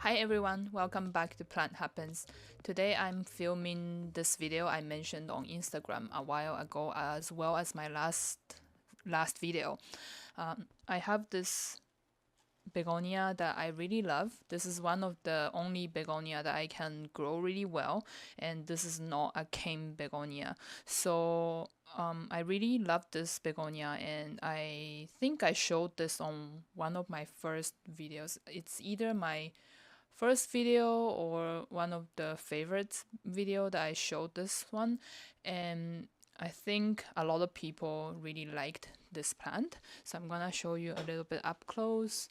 Hi everyone, welcome back to Plant Happens. Today I'm filming this video I mentioned on Instagram a while ago, as well as my last video. I have this begonia that I really love. This is one of the only begonia that I can grow really well, and this is not a cane begonia. So I really love this begonia, and I think I showed this on one of my first videos. It's either my first video or one of the favorites video that I showed this one, and I think a lot of people really liked this plant, so I'm gonna show you a little bit up close.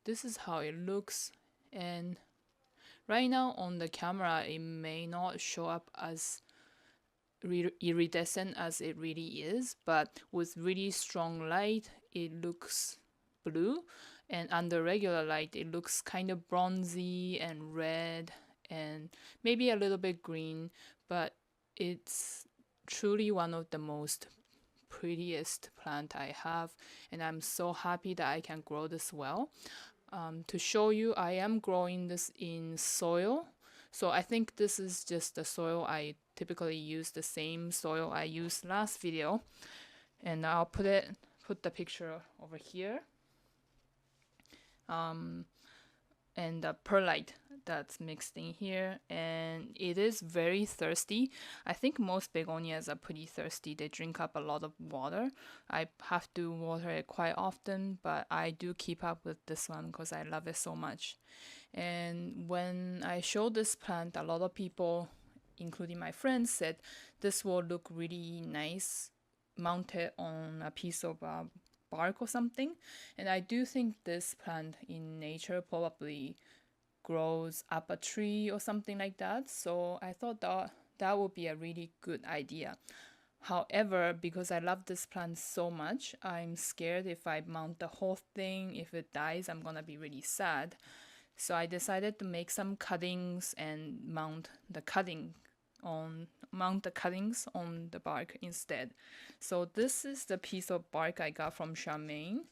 This is how it looks, and right now on the camera it may not show up as iridescent as it really is, but with really strong light it looks blue, and under regular light it looks kind of bronzy and red and maybe a little bit green, but it's truly one of the most prettiest plant I have, and I'm so happy that I can grow this well. To show you, I am growing this in soil, so I think this is just the soil I typically use, the same soil I used last video, and I'll put the picture over here. And the perlite that's mixed in here, and it is very thirsty. I think most begonias are pretty thirsty. They drink up a lot of water. I have to water it quite often, but I do keep up with this one because I love it so much. And when I showed this plant, a lot of people, including my friends, said this will look really nice mounted on a piece of bark or something. And I do think this plant in nature probably grows up a tree or something like that. So I thought that would be a really good idea. However, because I love this plant so much, I'm scared if I mount the whole thing, if it dies, I'm gonna be really sad. So I decided to make some cuttings and mount the cuttings on the bark instead. So this is the piece of bark I got from Charmaine.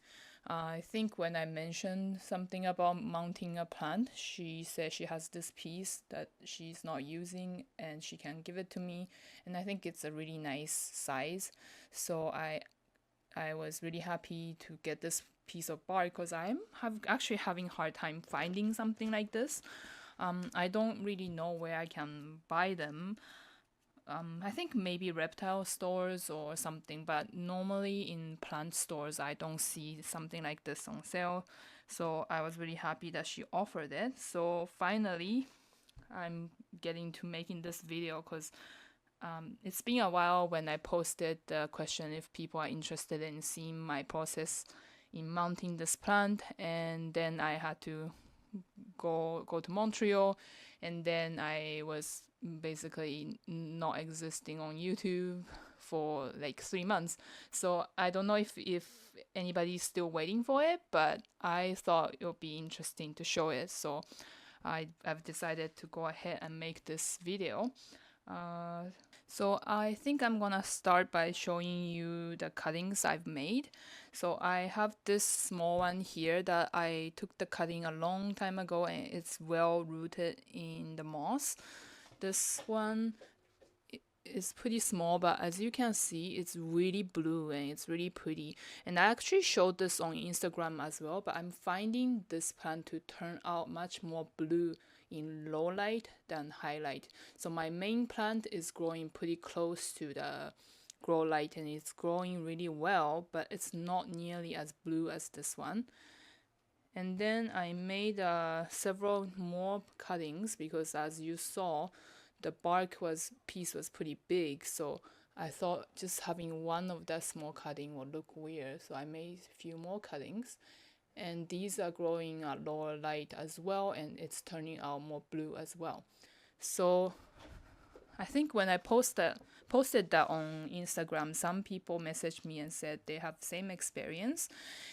I think when I mentioned something about mounting a plant, she said she has this piece that she's not using and she can give it to me, and I think it's a really nice size. So I was really happy to get this piece of bark because I'm actually having a hard time finding something like this. I don't really know where I can buy them. I think maybe reptile stores or something, but normally in plant stores, I don't see something like this on sale. So I was really happy that she offered it. So finally, I'm getting to making this video because it's been a while when I posted the question if people are interested in seeing my process in mounting this plant, and then I had to go to Montreal, and then I was basically not existing on YouTube for like 3 months. So I don't know if anybody's still waiting for it, but I thought it would be interesting to show it. So I've decided to go ahead and make this video. So I think I'm gonna start by showing you the cuttings I've made. So I have this small one here that I took the cutting a long time ago, and it's well rooted in the moss. This one is pretty small, but as you can see, it's really blue and it's really pretty. And I actually showed this on Instagram as well, but I'm finding this plant to turn out much more blue in low light than high light. So my main plant is growing pretty close to the grow light, and it's growing really well, but it's not nearly as blue as this one. And then I made several more cuttings because, as you saw, the piece was pretty big, so I thought just having one of that small cutting would look weird. So I made a few more cuttings, and these are growing at lower light as well, and it's turning out more blue as well. So I think when I posted that on Instagram, some people messaged me and said they have same experience,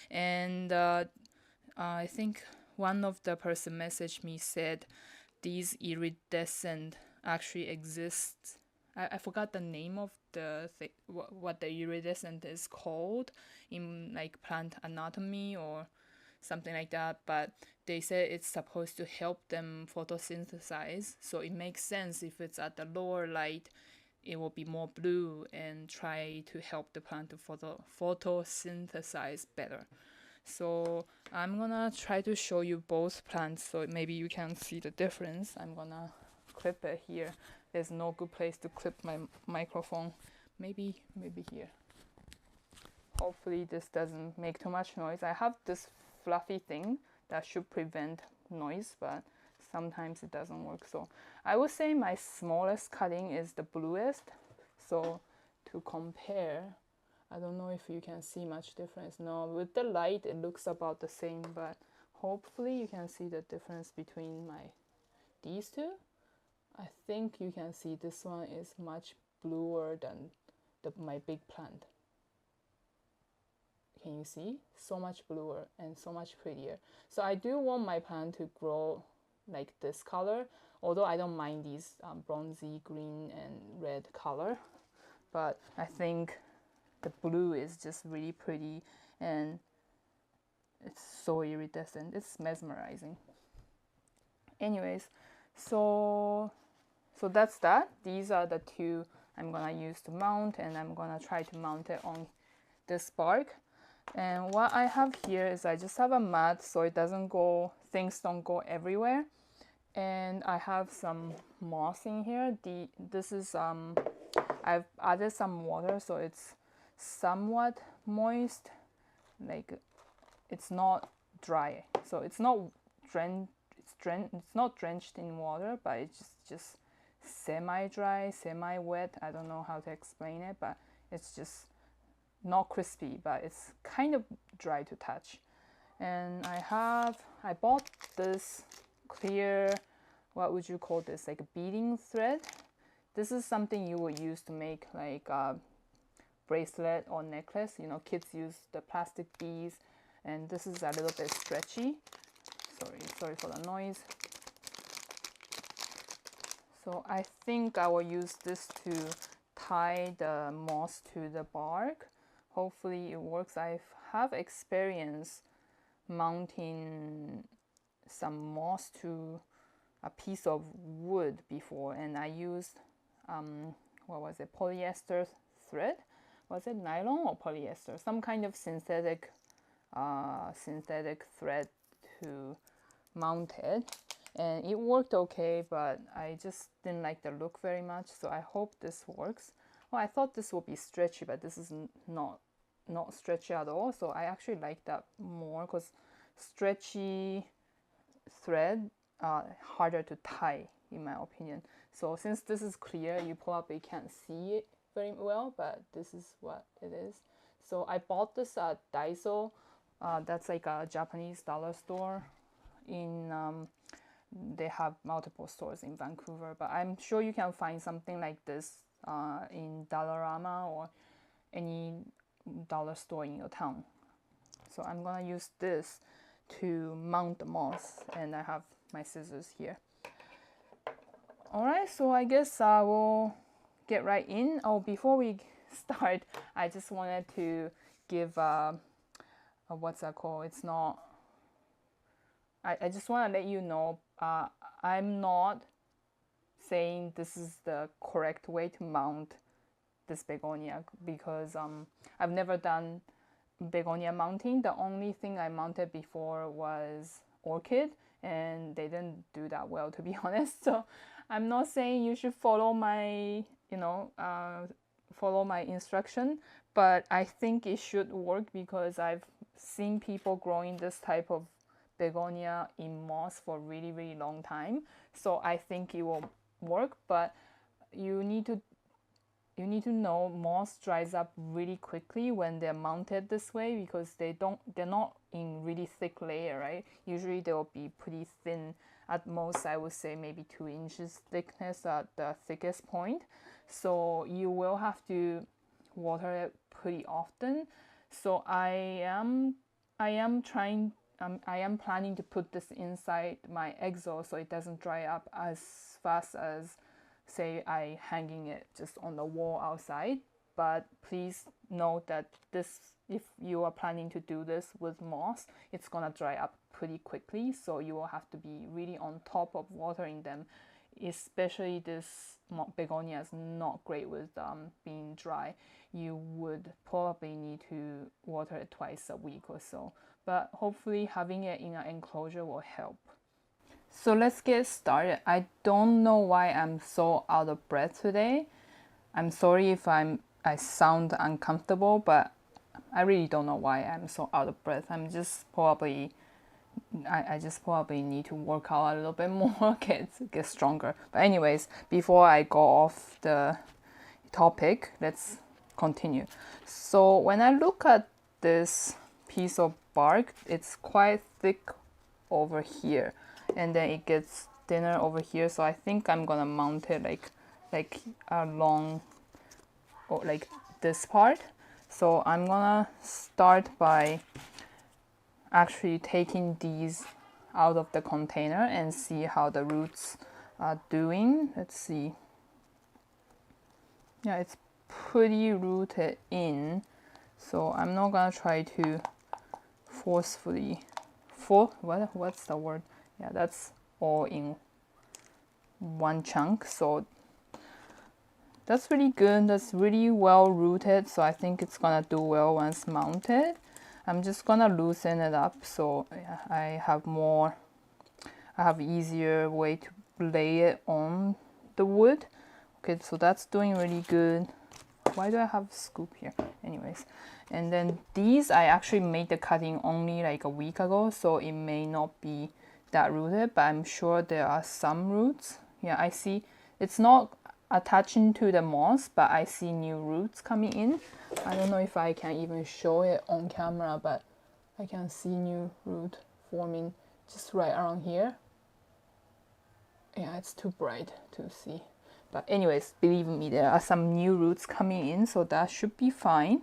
and I think one of the person messaged me said these iridescent actually exist. I forgot the name of what the iridescent is called in like plant anatomy or something like that, but they say it's supposed to help them photosynthesize. So it makes sense if it's at the lower light, it will be more blue and try to help the plant to photosynthesize better. So I'm gonna try to show you both plants so maybe you can see the difference. I'm gonna clip it here. There's no good place to clip my microphone. Maybe here. Hopefully this doesn't make too much noise. I have this fluffy thing that should prevent noise, but sometimes it doesn't work. So I would say my smallest cutting is the bluest. So to compare, I don't know if you can see much difference. No, with the light it looks about the same, but hopefully you can see the difference between these two. I think you can see this one is much bluer than my big plant. Can you see? So much bluer and so much prettier. So I do want my plant to grow like this color, although I don't mind these bronzy green and red color, but I think the blue is just really pretty and it's so iridescent. It's mesmerizing. Anyways, so that's that. These are the two I'm gonna use to mount, and I'm gonna try to mount it on this bark. And what I have here is I just have a mat so it doesn't go, things don't go everywhere. And I have some moss in here. This is I've added some water so it's somewhat moist, like it's not dry, so it's not it's not drenched in water, but it's just semi-dry, semi-wet. I don't know how to explain it, but it's just not crispy, but it's kind of dry to touch. And I bought this clear, what would you call this, like a beading thread. This is something you would use to make like a bracelet or necklace. You know, kids use the plastic beads, and this is a little bit stretchy. Sorry for the noise. So I think I will use this to tie the moss to the bark. Hopefully it works. I have experience mounting some moss to a piece of wood before, and I used what was it, polyester thread? Was it nylon or polyester? Some kind of synthetic thread to mount it, and it worked okay, but I just didn't like the look very much, so I hope this works. Well, I thought this would be stretchy, but this is not stretchy at all, so I actually like that more, because stretchy thread harder to tie in my opinion. So since this is clear, you probably can't see it very well, but this is what it is. So I bought this at Daiso. That's like a Japanese dollar store in they have multiple stores in Vancouver, but I'm sure you can find something like this in Dollarama or any dollar store in your town. So I'm gonna use this to mount the moss, and I have my scissors here. Alright, so I guess I will get right in. Oh, before we start, I just wanted to give what's that called? It's not, I just want to let you know, I'm not saying this is the correct way to mount this begonia, because I've never done begonia mounting. The only thing I mounted before was orchid, and they didn't do that well, to be honest. So I'm not saying you should follow my, follow my instruction, but I think it should work, because I've seen people growing this type of begonia in moss for really, really long time. So I think it will work, but you need to know moss dries up really quickly when they're mounted this way, because they're not in really thick layer, right? Usually they will be pretty thin. At most, I would say maybe 2 inches thickness at the thickest point. So you will have to water it pretty often. So I am planning to put this inside my exo so it doesn't dry up as fast as, say, I hanging it just on the wall outside. but please note that this, if you are planning to do this with moss, it's gonna dry up pretty quickly, so you will have to be really on top of watering them. Especially this begonia is not great with being dry. You would probably need to water it twice a week or so, but hopefully having it in an enclosure will help. So let's get started. I don't know why I'm so out of breath today. I'm sorry if I sound uncomfortable, but I really don't know why I'm so out of breath. I'm just probably I just probably need to work out a little bit more, get stronger. But anyways, before I go off the topic, let's continue. So when I look at this piece of bark, it's quite thick over here, and then it gets thinner over here. So I think I'm gonna mount it like along, or like this part. So I'm gonna start by actually taking these out of the container and see how the roots are doing. Let's see. Yeah, it's pretty rooted in, so I'm not gonna try to forcefully what's the word? Yeah, that's all in one chunk. So that's really good. That's really well rooted, so I think it's gonna do well once mounted. I'm just gonna loosen it up so I have easier way to lay it on the wood. Okay, so that's doing really good. Why do I have a scoop here? Anyways, and then these, I actually made the cutting only like a week ago, so it may not be that rooted, but I'm sure there are some roots. Yeah, I see it's not attaching to the moss, but I see new roots coming in. I don't know if I can even show it on camera, but I can see new root forming just right around here. Yeah, it's too bright to see. But anyways, believe me, there are some new roots coming in, so that should be fine.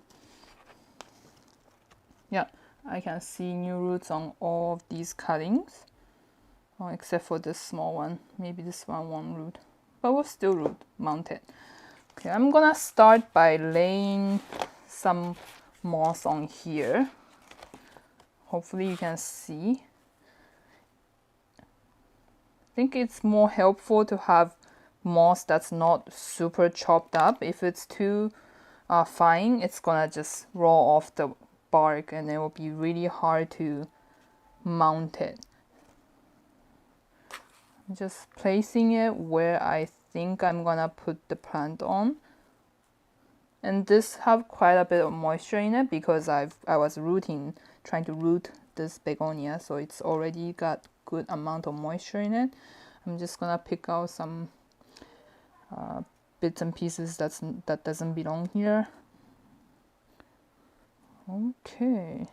Yeah, I can see new roots on all of these cuttings. Oh, except for this small one. Maybe this one won't root, but we'll still root mounted. Okay, I'm gonna start by laying some moss on here. Hopefully you can see. I think it's more helpful to have moss that's not super chopped up. If it's too fine, it's gonna just roll off the bark and it will be really hard to mount it. I'm just placing it where I think I'm gonna put the plant on. And this have quite a bit of moisture in it because I was trying to root this begonia, so it's already got good amount of moisture in it. I'm just gonna pick out some bits and pieces that doesn't belong here. Okay.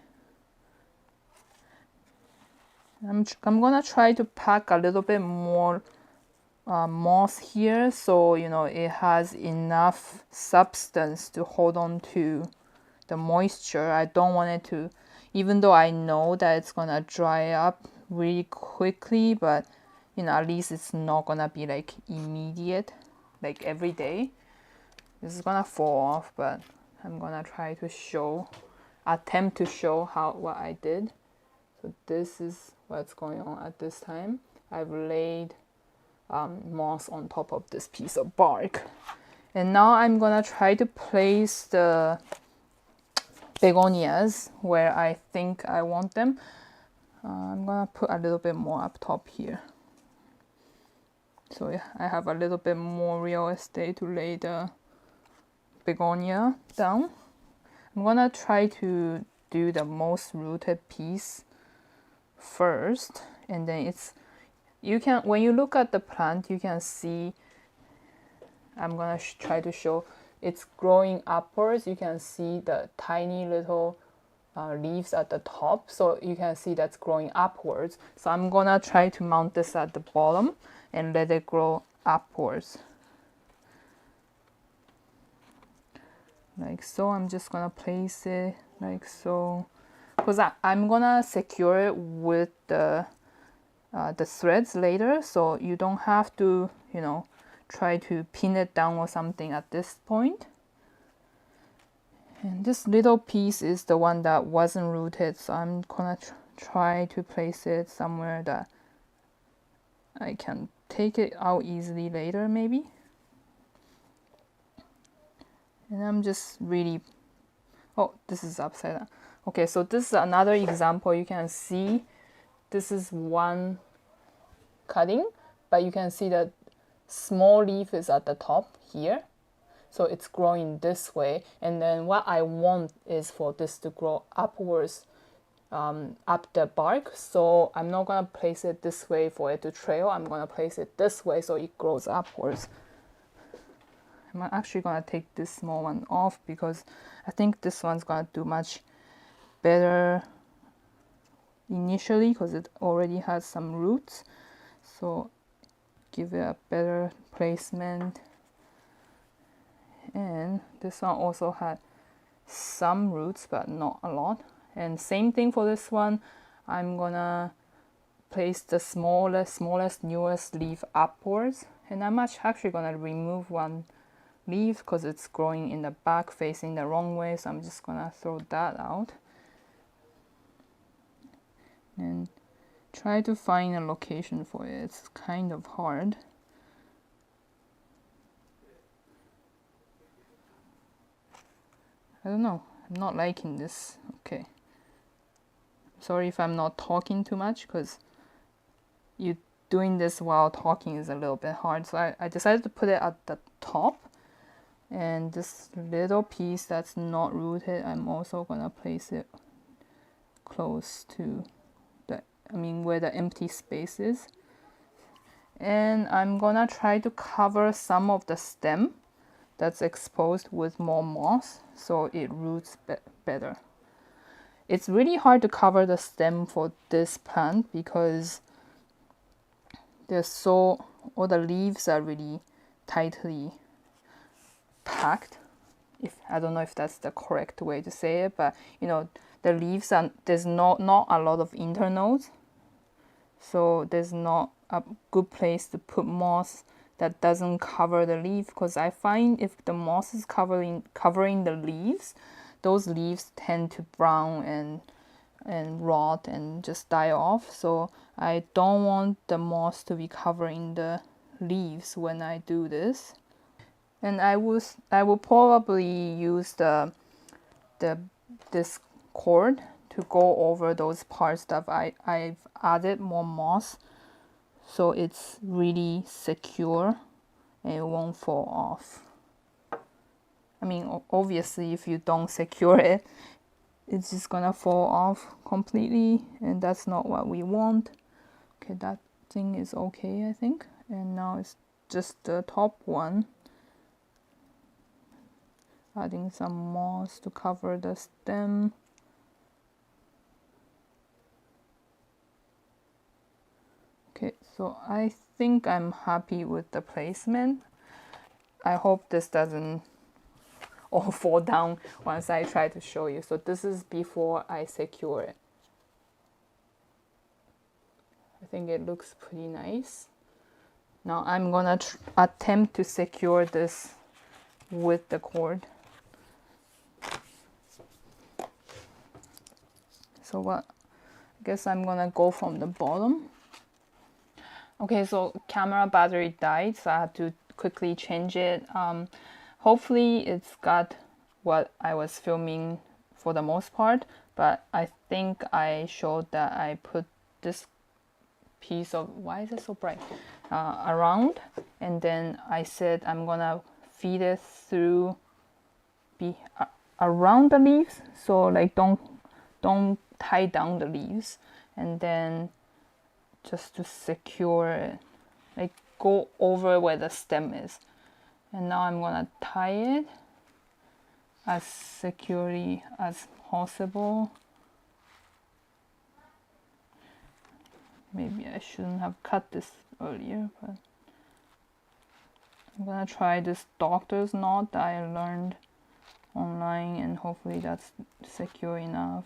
I'm gonna try to pack a little bit more moss here, so you know it has enough substance to hold on to the moisture. I don't want it to, even though I know that it's gonna dry up really quickly, but you know, at least it's not gonna be like immediate, like every day. This is gonna fall off, but I'm gonna try to attempt to show what I did. So this is what's going on at this time. I've laid moss on top of this piece of bark, and now I'm gonna try to place the begonias where I think I want them. I'm gonna put a little bit more up top here, so yeah, I have a little bit more real estate to lay the begonia down. I'm gonna try to do the most rooted piece first, and then when you look at the plant, you can see, I'm gonna try to show it's growing upwards. You can see the tiny little leaves at the top, so you can see that's growing upwards. So I'm gonna try to mount this at the bottom and let it grow upwards. Like so. I'm just gonna place it like so, because I'm gonna secure it with the threads later, so you don't have to, you know, try to pin it down or something at this point. And this little piece is the one that wasn't rooted, so I'm gonna try to place it somewhere that I can take it out easily later maybe. And I'm just really, oh, this is upside down. Okay, so this is another example. You can see this is one cutting, but you can see that small leaf is at the top here. So it's growing this way. And then what I want is for this to grow upwards, up the bark. So I'm not gonna place it this way for it to trail. I'm gonna place it this way so it grows upwards. I'm actually gonna take this small one off because I think this one's gonna do much better initially because it already has some roots. So give it a better placement. And this one also had some roots but not a lot. And same thing for this one. I'm gonna place the smallest newest leaf upwards, and I'm actually gonna remove one leaf because it's growing in the back facing the wrong way, so I'm just gonna throw that out and try to find a location for it. It's kind of hard. I don't know, I'm not liking this. Okay, sorry if I'm not talking too much because you doing this while talking is a little bit hard, so I decided to put it at the top. And this little piece that's not rooted, I'm also gonna place it close to the, where the empty space is. And I'm gonna try to cover some of the stem that's exposed with more moss so it roots better. It's really hard to cover the stem for this plant because all the leaves are really tightly packed. I don't know if that's the correct way to say it, but the leaves there's not a lot of internodes, so there's not a good place to put moss that doesn't cover the leaf, because I find if the moss is covering the leaves, those leaves tend to brown and rot and just die off. So I don't want the moss to be covering the leaves when I do this. And I will probably use this cord to go over those parts that I've added more moss, so it's really secure and it won't fall off. Obviously if you don't secure it, it's just gonna fall off completely, and that's not what we want. Okay, that thing is okay, I think. And now it's just the top one. Adding some moss to cover the stem. Okay, so I think I'm happy with the placement. I hope this doesn't all fall down once I try to show you. So this is before I secure it. I think it looks pretty nice. Now I'm gonna attempt to secure this with the cord. So I guess I'm gonna go from the bottom. Okay, so camera battery died, so I had to quickly change it. Hopefully it's got what I was filming for the most part, but I think I showed that I put this piece of, why is it so bright, around, and then I said I'm gonna feed it through around the leaves, so like don't tie down the leaves, and then just to secure it, like go over where the stem is. And now I'm gonna tie it as securely as possible. Maybe I shouldn't have cut this earlier, but I'm gonna try this doctor's knot that I learned online, and hopefully that's secure enough.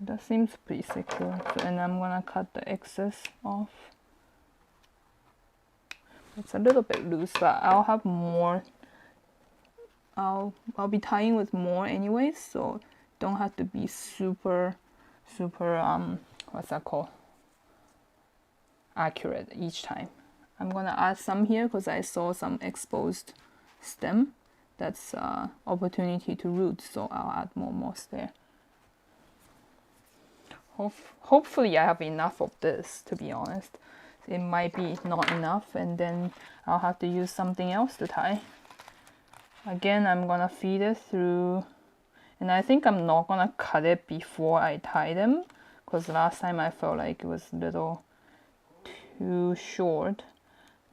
That seems pretty secure. So, and I'm gonna cut the excess off. It's a little bit loose, but I'll have more. I'll be tying with more anyways, so don't have to be super what's that called, accurate each time. I'm gonna add some here because I saw some exposed stem. That's opportunity to root, so I'll add more moss there. Hopefully I have enough of this, to be honest. It might be not enough, and then I'll have to use something else to tie. Again, I'm gonna feed it through, and I think I'm not gonna cut it before I tie them, because last time I felt like it was a little too short.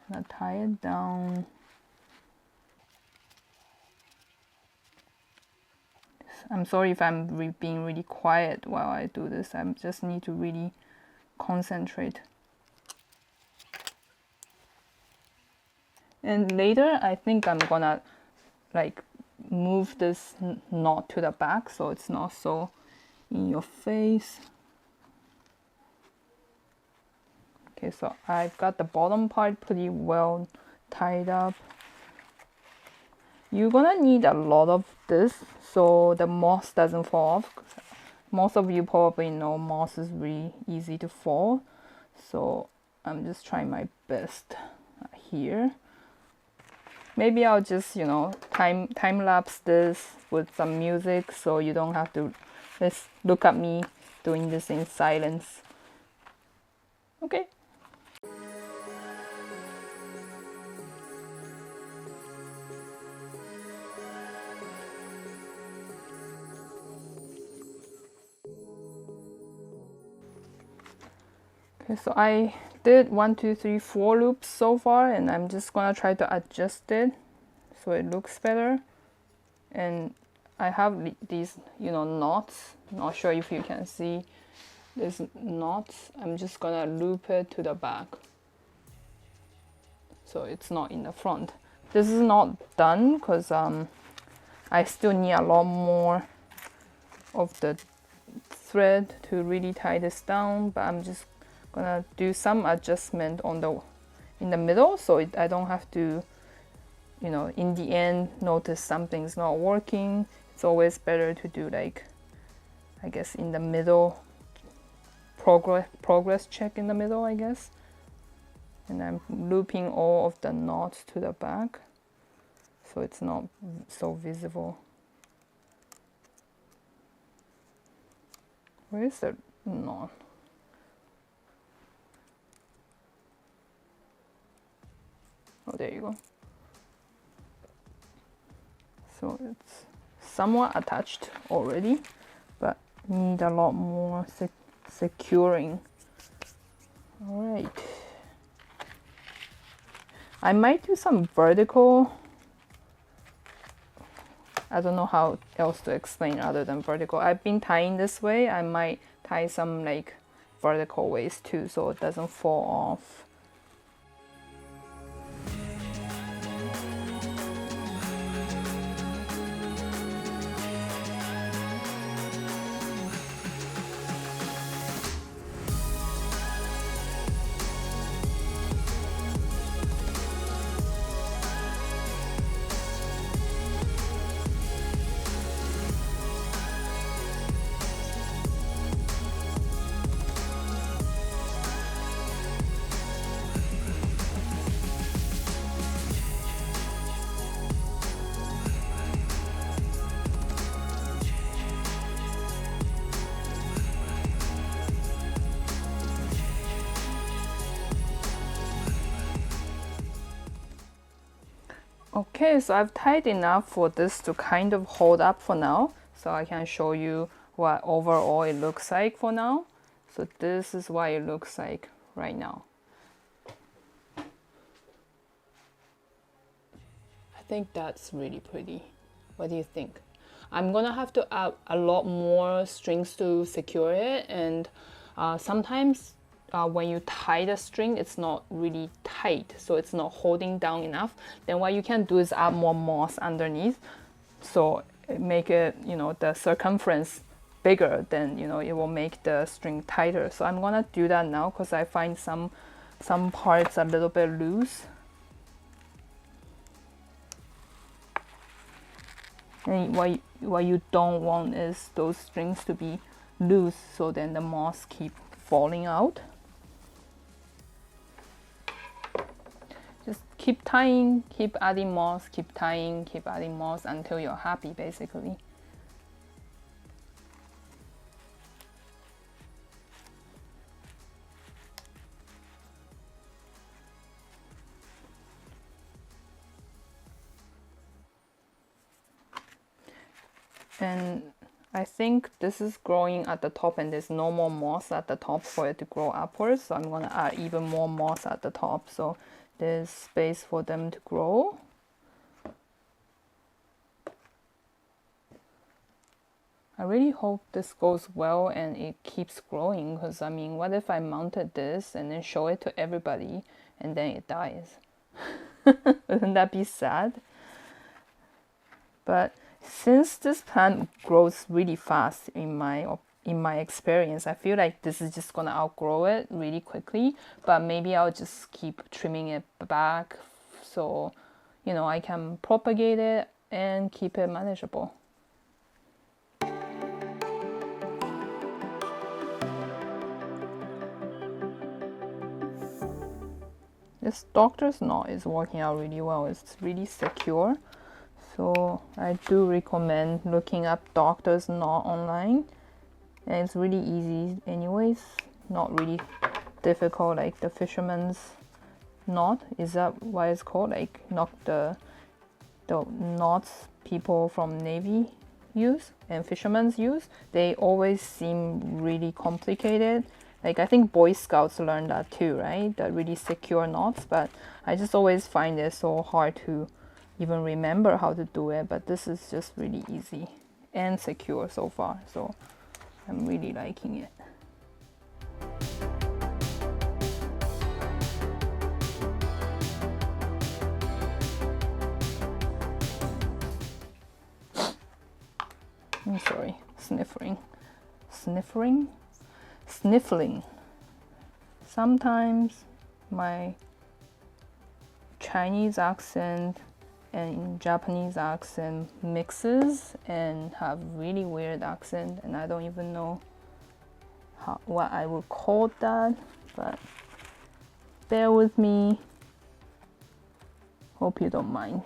I'm gonna tie it down. I'm sorry if I'm being really quiet while I do this. I just need to really concentrate. And later, I think I'm gonna like move this knot to the back so it's not so in your face. Okay, so I've got the bottom part pretty well tied up. You're gonna need a lot of this so the moss doesn't fall off. Most of you probably know moss is really easy to fall, so I'm just trying my best here. Maybe I'll just, you know, time lapse this with some music so you don't have to just look at me doing this in silence. Okay. Okay, so I did 1, 2, 3, 4 loops so far, and I'm just gonna try to adjust it so it looks better. And I have these, you know, knots. Not sure if you can see these knots. I'm just gonna loop it to the back so it's not in the front. This is not done because I still need a lot more of the thread to really tie this down, but I'm just gonna do some adjustment on in the middle so I don't have to, you know, in the end notice something's not working. It's always better to do, like, I guess in the middle, progress check in the middle, I guess. And I'm looping all of the knots to the back so it's not so visible. Where is the knot? Oh, there you go. So it's somewhat attached already, but need a lot more securing. All right. I might do some vertical. I don't know how else to explain other than vertical. I've been tying this way. I might tie some like vertical ways too so it doesn't fall off. Okay, so I've tied enough for this to kind of hold up for now, so I can show you what overall it looks like for now. So this is what it looks like right now. I think that's really pretty. What do you think? I'm gonna have to add a lot more strings to secure it, and sometimes when you tie the string, it's not really tight, so it's not holding down enough. Then what you can do is add more moss underneath, so make it, you know, the circumference bigger. Then, you know, it will make the string tighter. So I'm gonna do that now because I find some parts a little bit loose. And what you don't want is those strings to be loose, so then the moss keep falling out. Just keep tying, keep adding moss, keep tying, keep adding moss until you're happy, basically. And I think this is growing at the top and there's no more moss at the top for it to grow upwards. So I'm gonna add even more moss at the top so there's space for them to grow. I really hope this goes well and it keeps growing, because I mean, what if I mounted this and then show it to everybody and then it dies? Wouldn't that be sad? But since this plant grows really fast in my experience, I feel like this is just gonna outgrow it really quickly. But maybe I'll just keep trimming it back so, you know, I can propagate it and keep it manageable. This doctor's knot is working out really well. It's really secure. So I do recommend looking up doctor's knot online. And it's really easy anyways. Not really difficult like the fisherman's knot. Is that what it's called? Like not the knots people from Navy use and fishermen's use. They always seem really complicated. Like I think Boy Scouts learn that too, right? The really secure knots, but I just always find it so hard to even remember how to do it. But this is just really easy and secure so far, so I'm really liking it. I'm sorry, sniffling. Sometimes my Chinese accent and Japanese accent mixes and have really weird accent, and I don't even know what I would call that, but bear with me. Hope you don't mind.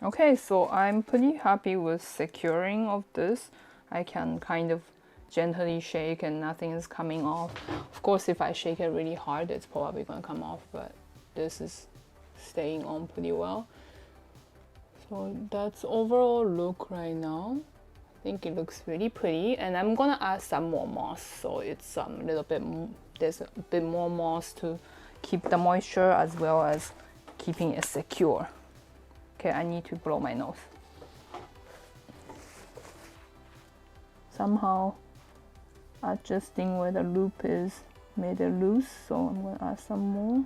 Okay, so I'm pretty happy with securing of this. I can kind of gently shake and nothing is coming off. Of course, if I shake it really hard, it's probably gonna come off, but this is staying on pretty well. So that's overall look right now. I think it looks really pretty, and I'm gonna add some more moss, so it's a little bit, there's a bit more moss to keep the moisture as well as keeping it secure. Okay, I need to blow my nose. Somehow adjusting where the loop is made it loose, so I'm going to add some more.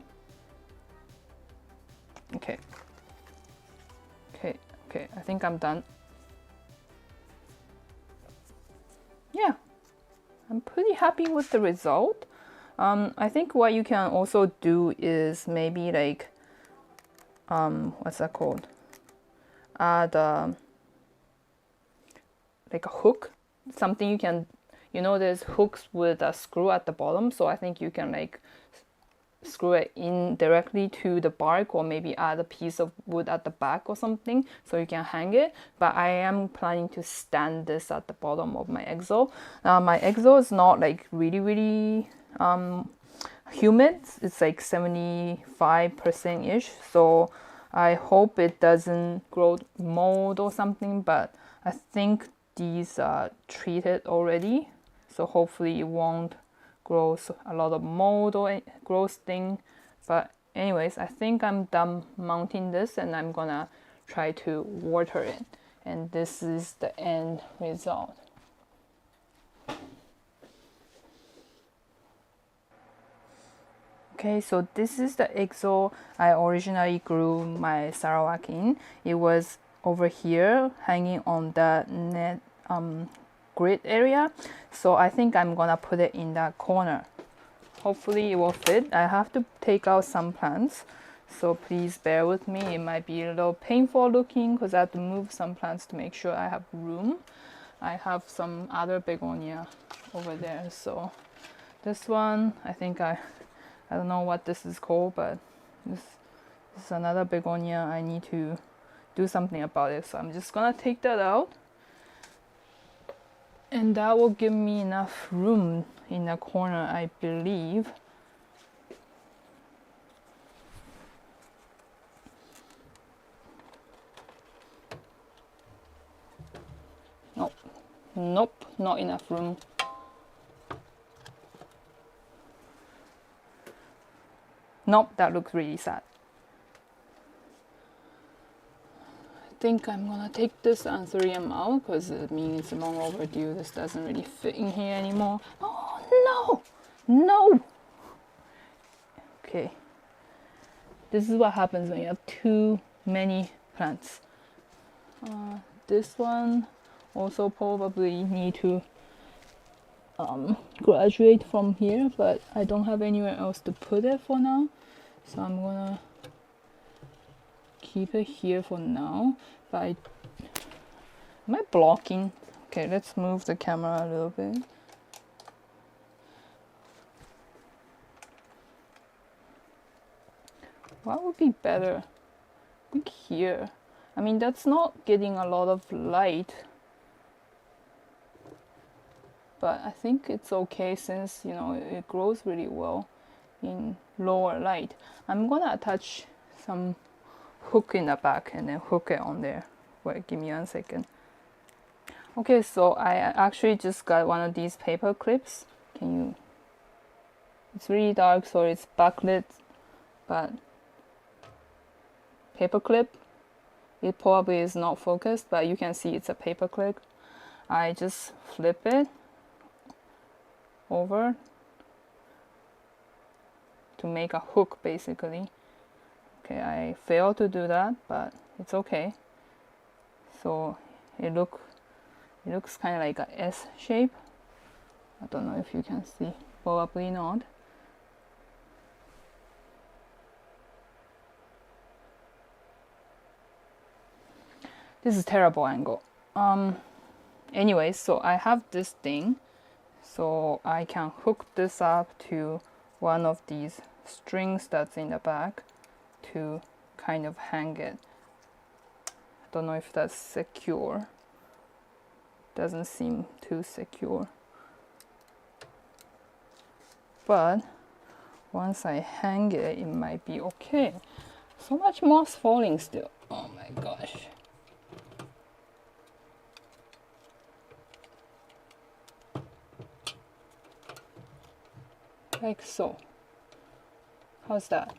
Okay, I think I'm done. Yeah, I'm pretty happy with the result. I think what you can also do is maybe like, what's that called? Add like a hook, something you can, you know, there's hooks with a screw at the bottom, so I think you can like screw it in directly to the bark, or maybe add a piece of wood at the back or something so you can hang it. But I am planning to stand this at the bottom of my exo. My exo is not like really humid. It's like 75% ish, so I hope it doesn't grow mold or something, but I think these are treated already, so hopefully it won't grow a lot of mold or gross thing. But anyways, I think I'm done mounting this, and I'm gonna try to water it, and this is the end result. Okay, so this is the exo I originally grew my Sarawak in. It was over here hanging on the net grid area. So I think I'm gonna put it in that corner. Hopefully it will fit. I have to take out some plants, so please bear with me. It might be a little painful looking because I have to move some plants to make sure I have room. I have some other begonia over there, so this one I don't know what this is called, but this is another begonia. I need to do something about it, so I'm just gonna take that out, and that will give me enough room in the corner, I believe. Nope, not enough room. Nope, that looks really sad. I think I'm gonna take this anthurium out because it means it's long overdue. This doesn't really fit in here anymore. Oh no! No! Okay. This is what happens when you have too many plants. This one also probably need to graduate from here, but I don't have anywhere else to put it for now, so I'm gonna keep it here for now. But am I blocking? Okay, let's move the camera a little bit. What would be better? I think here. I mean, that's not getting a lot of light, but I think it's okay since, you know, it grows really well in lower light. I'm gonna attach some hook in the back and then hook it on there. Wait, give me 1 second. Okay, so I actually just got one of these paper clips. It's really dark, so it's backlit, but paper clip. It probably is not focused, but you can see it's a paper clip. I just flip it over to make a hook, basically. Okay, I failed to do that, but it's okay. So it looks kind of like a S shape. I don't know if you can see, probably not. This is terrible angle. Anyway, so I have this thing, so I can hook this up to one of these strings that's in the back to kind of hang it. I don't know if that's secure. Doesn't seem too secure. But once I hang it, it might be okay. So much moss falling still. Oh my gosh. Like so. How's that?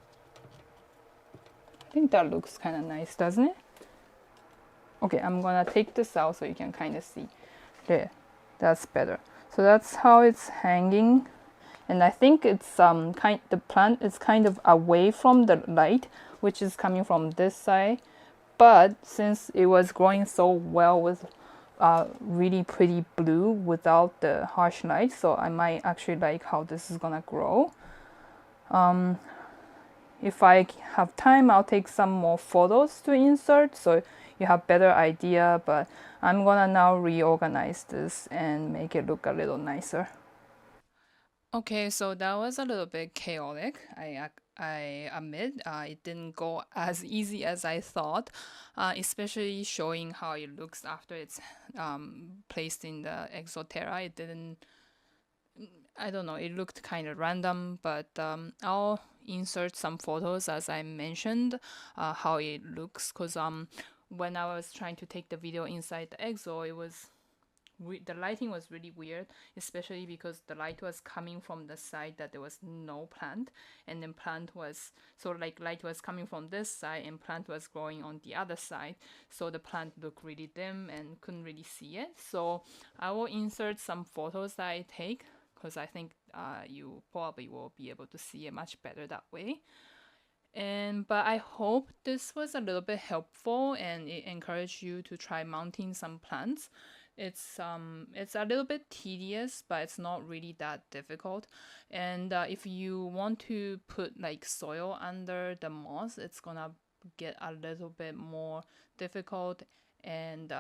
I think that looks kind of nice, doesn't it? Okay, I'm gonna take this out so you can kind of see. There, that's better. So that's how it's hanging, and I think it's the plant is kind of away from the light, which is coming from this side. But since it was growing so well with really pretty blue without the harsh light, so I might actually like how this is gonna grow. If I have time, I'll take some more photos to insert so you have better idea, but I'm gonna now reorganize this and make it look a little nicer. Okay, so that was a little bit chaotic. I admit it didn't go as easy as I thought, especially showing how it looks after it's placed in the Exoterra. It didn't, I don't know, it looked kind of random, but I'll insert some photos as I mentioned how it looks, because when I was trying to take the video inside the exo, it was the lighting was really weird, especially because the light was coming from the side that there was no plant, and then plant was, so like light was coming from this side and plant was growing on the other side, so the plant looked really dim and couldn't really see it. So I will insert some photos that I take because I think you probably will be able to see it much better that way. But I hope this was a little bit helpful and it encouraged you to try mounting some plants. It's a little bit tedious, but it's not really that difficult. And if you want to put like soil under the moss, it's gonna get a little bit more difficult and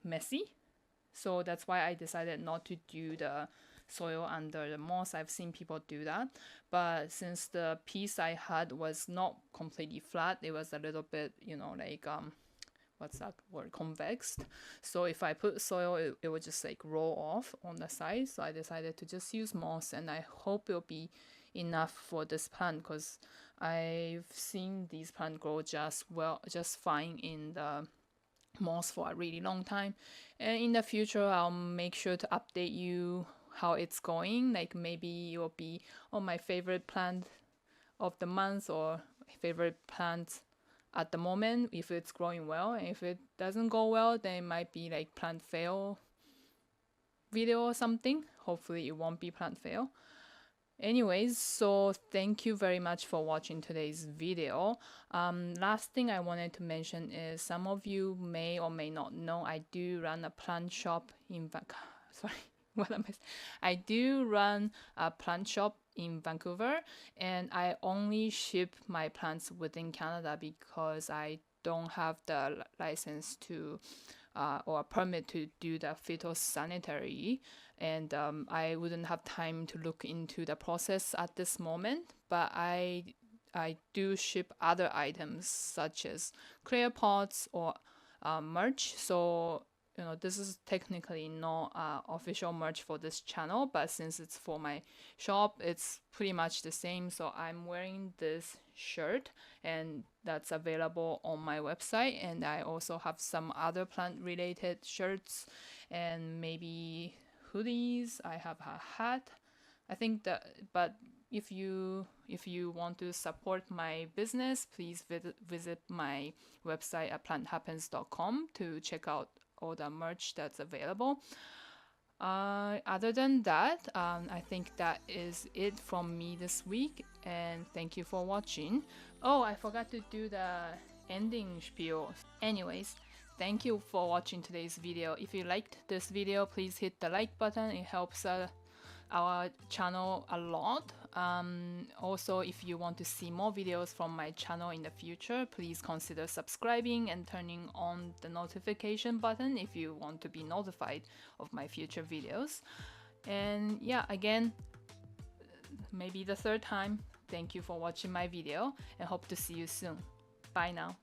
messy. So that's why I decided not to do the soil under the moss. I've seen people do that, but since the piece I had was not completely flat, it was a little bit, like what's that word, convexed. So if I put soil, it would just like roll off on the side. So I decided to just use moss, and I hope it'll be enough for this plant, because I've seen these plants grow just fine in the moss for a really long time. And in the future, I'll make sure to update you how it's going. Like maybe it will be my favorite plant of the month or favorite plant at the moment if it's growing well. And if it doesn't go well, then it might be like plant fail video or something. Hopefully it won't be plant fail. Anyways, so thank you very much for watching today's video. Last thing I wanted to mention is some of you may or may not know I do run a plant shop in I do run a plant shop in Vancouver, and I only ship my plants within Canada because I don't have the license to or a permit to do the phytosanitary, and I wouldn't have time to look into the process at this moment. But I do ship other items such as clear pots or merch. So this is technically not official merch for this channel, but since it's for my shop, it's pretty much the same. So I'm wearing this shirt, and that's available on my website. And I also have some other plant related shirts and maybe hoodies. I have a hat. I think that, but if you want to support my business, please visit my website at planthappens.com to check out all the merch that's available. Other than that, I think that is it from me this week, and thank you for watching. Oh, I forgot to do the ending spiel. Anyways, thank you for watching today's video. If you liked this video, please hit the like button. It helps our channel a lot. Also, if you want to see more videos from my channel in the future, please consider subscribing and turning on the notification button if you want to be notified of my future videos. And yeah, again, maybe the third time, thank you for watching my video, and hope to see you soon. Bye now.